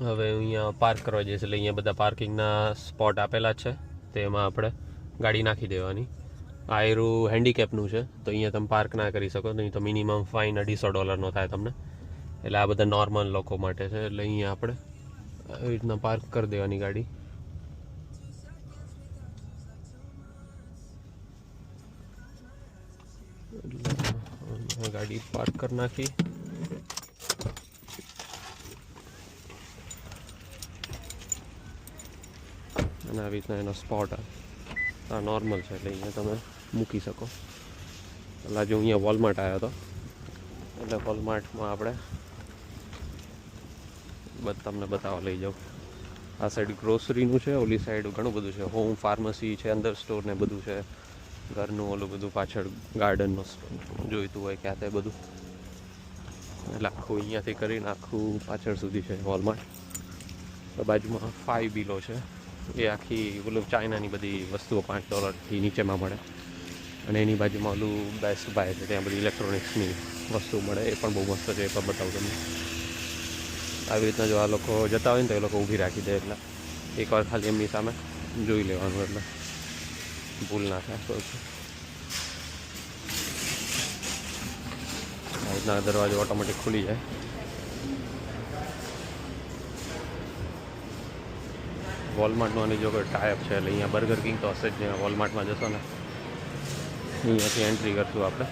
હવે અહીંયા પાર્ક કરવા જઈએ એટલે અહીંયા બધા પાર્કિંગના સ્પોટ આપેલા છે, તેમાં આપણે ગાડી નાખી દેવાની. આ એરું હેન્ડીકેપનું છે, તો અહીંયા તમે પાર્ક ના કરી શકો, નહીં તો મિનિમમ ફાઇન $250 થાય તમને. એટલે આ બધા નોર્મલ લોકો માટે છે. એટલે અહીંયા આપણે આવી રીતના પાર્ક કરી દેવાની ગાડી. ગાડી પાર્ક કરી નાખી. અને આવી રીતના એનો સ્પોટ આ નોર્મલ છે, એટલે અહીંયા તમે મૂકી શકો. પહેલાં જો અહીંયા વોલમાર્ટ આવ્યો હતો, એટલે વોલમાર્ટમાં આપણે તમને બતાવવા લઈ જાઉં. આ સાઈડ ગ્રોસરીનું છે, ઓલી સાઈડ ઘણું બધું છે, હોમ ફાર્મસી છે, અંદર સ્ટોર ને બધું છે, ઘરનું ઓલું બધું પાછળ ગાર્ડનનું જોઈતું હોય ક્યાં તે બધું. એટલે આખું અહીંયાથી કરીને આખું પાછળ સુધી છે વોલમાર્ટ. બાજુમાં 5 બિલો છે, એ આખી ઓલું ચાઇનાની બધી વસ્તુઓ $5 નીચેમાં મળે. અને એની બાજુમાં ઓલું બેસ્ટ બાય છે, ત્યાં બધી ઇલેક્ટ્રોનિક્સની વસ્તુ મળે, એ પણ બહુ મસ્ત છે, એ પણ બતાવું તમને. આવી રીતના જો આ લોકો જતા હોય ને તો એ લોકો ઊભી રાખી દે, એટલે એકવાર ખાલી એમની સામે જોઈ લેવાનું, એટલે ભૂલ ના થાય. આવી રીતના દરવાજો ઓટોમેટિક ખુલી જાય. વોલમાર્ટનું આની જો કોઈ ટાઈપ છે, એટલે અહીંયા બર્ગર કિંગ તો હશે જ. જ્યાં વોલમાર્ટમાં જશો ને અહીંયાથી એન્ટ્રી કરશું આપણે.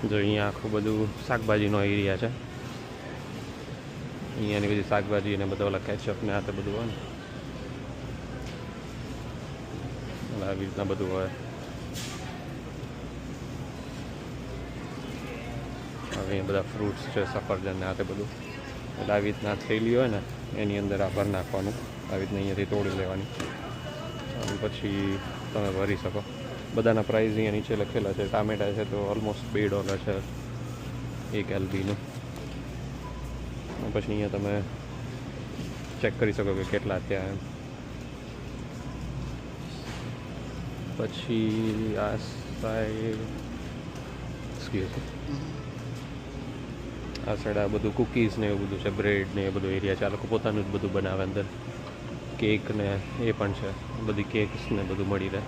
જો અહીંયા આખું બધું શાકભાજીનો એરિયા છે. અહીંયાની બધી શાકભાજી ને બધા ઓલા કેચઅપ ને આ તો બધું હોય ને, આવી રીતના બધું હોય. અહીંયા બધા ફ્રૂટ્સ છે, સફરજન ને આ તે બધું. એટલે આવી રીતના થેલી હોય ને એની અંદર આ ભર નાખવાનું, આવી રીતના અહીંયાથી તોડી લેવાની, અને પછી તમે ભરી શકો. બધાના પ્રાઇસ અહીંયા નીચે લખેલા છે. ટામેટા છે તો ઓલમોસ્ટ $2 છે 1 LBનું. પછી અહીંયા તમે ચેક કરી શકો કે કેટલા ત્યાં. પછી આ સાઈડ આ સાઈડ આ બધું કૂકીઝ ને એવું બધું છે, બ્રેડ ને એ બધું એરિયા છે. આ લોકો પોતાનું જ બધું બનાવે અંદર. કેક ને એ પણ છે, બધી કેક્સ ને બધું મળી રહે.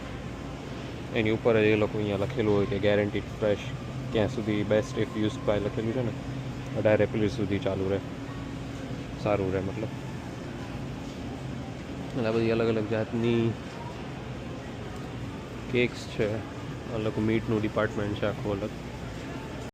એની ઉપર એ લોકો અહીંયા લખેલું હોય કે ગેરંટીડ ફ્રેશ, ક્યાં સુધી બેસ્ટ ઇફ યુઝ બાય લખેલું છે ને, 18 એપ્રિલ સુધી ચાલુ રહે, સારું રહે મતલબ. અને આ બધી અલગ અલગ જાતની કેક્સ છે. આ લોકો મીટનું ડિપાર્ટમેન્ટ છે આખું અલગ.